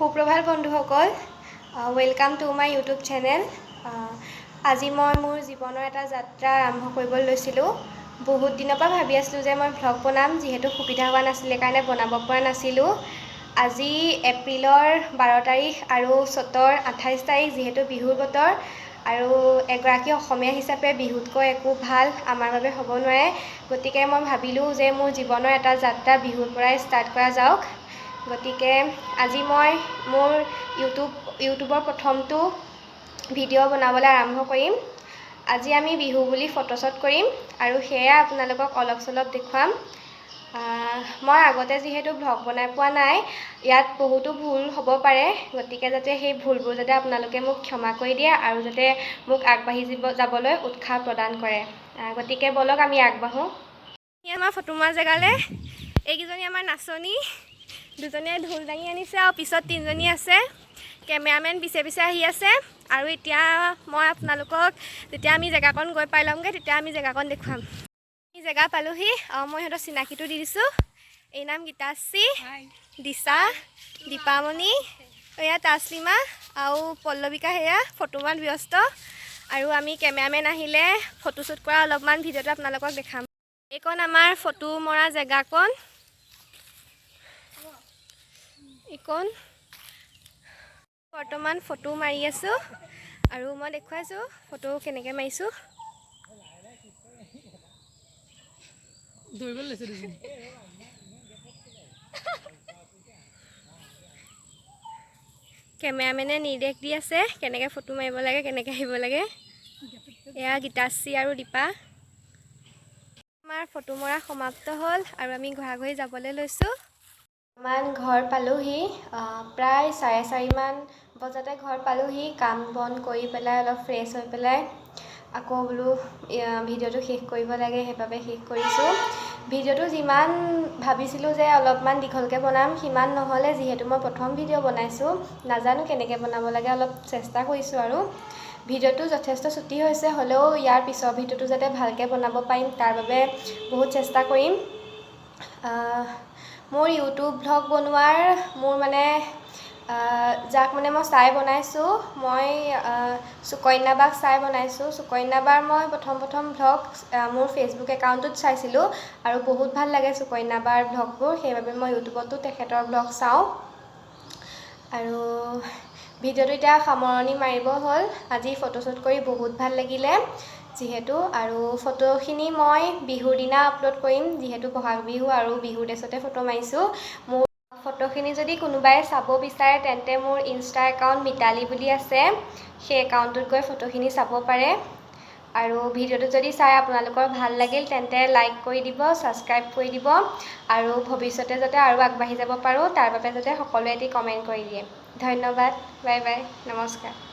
সুপ্ৰভাত বন্ধুসকল, welcome to my YouTube channel. আজি মই মোৰ জীৱনৰ এটা যাত্ৰা আৰম্ভ কৰিবলৈ লৈছিলোঁ। বহুত দিনৰ পৰা ভাবি আছিলোঁ যে মই ভ্লগ বনাম, যিহেতু সুবিধা হোৱা নাছিলে কাৰণে বনাব পৰা নাছিলোঁ। আজি এপ্ৰিলৰ 12 তাৰিখ আৰু চ'তৰ 28 তাৰিখ, যিহেতু বিহুৰ বতৰ আৰু এগৰাকী অসমীয়া হিচাপে বিহুতকৈ একো ভাল আমাৰ বাবে হ'ব নোৱাৰে। গতিকে মই ভাবিলোঁ যে মোৰ জীৱনৰ এটা যাত্ৰা বিহুৰ পৰাই ষ্টাৰ্ট কৰা যাওক। গতিকে আজি মই মোৰ ইউটিউবৰ প্ৰথমটো ভিডিঅ' বনাবলৈ আৰম্ভ কৰিম। আজি আমি বিহু বুলি ফটোশ্বট কৰিম আৰু সেয়া আপোনালোকক অলপ চলপ দেখুৱাম। মই আগতে যিহেতু ভ্লগ বনাই পোৱা নাই, ইয়াত বহুতো ভুল হ'ব পাৰে। গতিকে যাতে সেই ভুলবোৰ যাতে আপোনালোকে মোক ক্ষমা কৰি দিয়ে আৰু যাতে মোক আগবাঢ়ি যাবলৈ উৎসাহ প্ৰদান কৰে। গতিকে ব'লক আমি আগবাঢ়োঁ। আমাৰ ফটো মৰা জেগালৈ এইকেইজনী আমাৰ নাচনী, দুজনীয়ে ঢোল দাঙি আনিছে আৰু পিছত তিনিজনী আছে। কেমেৰামেন পিছে পিছে আহি আছে আৰু এতিয়া মই আপোনালোকক যেতিয়া আমি জেগাকণ গৈ পাই ল'মগৈ তেতিয়া আমি জেগাকণ দেখুৱাম। আমি জেগা পালোহি আৰু মই সিহঁতৰ চিনাকিটো দি দিছোঁ। এই নাম গীতাশ্ৰী, দিশা, দীপামণি, এয়া তাছলিমা আৰু পল্লৱিকা। সেয়া ফটো মৰাত ব্যস্ত আৰু আমি কেমেৰামেন আহিলে ফটোশ্বুট কৰা অলপমান ভিডিঅ'টো আপোনালোকক দেখাম। এইকণ আমাৰ ফটো মৰা জেগাকণ। এইকণ বৰ্তমান ফটো মাৰি আছোঁ আৰু মই দেখুৱাইছোঁ ফটো কেনেকৈ মাৰিছোঁ। কেমেৰামেনে নিৰ্দেশ দি আছে কেনেকৈ ফটো মাৰিব লাগে, কেনেকৈ আহিব লাগে। এয়া গীতাশ্ৰী আৰু দীপা। আমাৰ ফটো মৰা সমাপ্ত হ'ল আৰু আমি ঘৰা যাবলৈ লৈছোঁ। ঘৰ পালোহি, প্ৰায় 4:30মান বজাতে ঘৰ পালোহি। কাম বন কৰি পেলাই অলপ ফ্ৰেছ হৈ পেলাই আকৌ বোলো ভিডিঅ'টো শেষ কৰিব লাগে, সেইবাবে শেষ কৰিছোঁ। ভিডিঅ'টো যিমান ভাবিছিলোঁ যে অলপমান দীঘলকৈ বনাম, সিমান নহ'লে। যিহেতু মই প্ৰথম ভিডিঅ' বনাইছোঁ, নাজানো কেনেকৈ বনাব লাগে, অলপ চেষ্টা কৰিছোঁ আৰু ভিডিঅ'টো যথেষ্ট ছুটি হৈছে। হ'লেও ইয়াৰ পিছৰ ভিডিঅ'টো যাতে ভালকৈ বনাব পাৰিম তাৰ বাবে বহুত চেষ্টা কৰিম। মোৰ ইউটিউব ভ্লগ বনোৱাৰ মোৰ যাক মই চাই বনাইছোঁ, মই সুকন্যা বাক চাই বনাইছোঁ। সুকন্যা বাৰ মই প্ৰথম ভ্লগ মোৰ ফেচবুক একাউণ্টত চাইছিলোঁ আৰু বহুত ভাল লাগে সুকন্যা বাৰ ভ্লগবোৰ, সেইবাবে মই ইউটিউবতো তেখেতৰ ভ্লগ চাওঁ। আৰু ভিডিঅ'টো এতিয়া সামৰণি মাৰিব হ'ল। আজি ফটোশ্বুট কৰি বহুত ভাল লাগিলে যিহেতু, আৰু ফটোখিনি মই বিহুৰ দিনা আপলোড কৰিম, যিহেতু বহাগ বিহু আৰু বিহুৰ ড্ৰেছতে ফটো মাৰিছোঁ। মোৰ ফটোখিনি যদি কোনোবাই চাব বিচাৰে তেন্তে মোৰ ইনষ্টা একাউণ্ট মিতালী বুলি আছে, সেই একাউণ্টটোত গৈ ফটোখিনি চাব পাৰে। আৰু ভিডিঅ'টো যদি চাই আপোনালোকৰ ভাল লাগিল তেন্তে লাইক কৰি দিব, ছাবস্ক্ৰাইব কৰি দিব আৰু ভৱিষ্যতে যাতে আৰু আগবাঢ়ি যাব পাৰোঁ তাৰ বাবে যাতে সকলোৱে এটি কমেণ্ট কৰি দিয়ে। ধন্যবাদ, বাই বাই, নমস্কাৰ।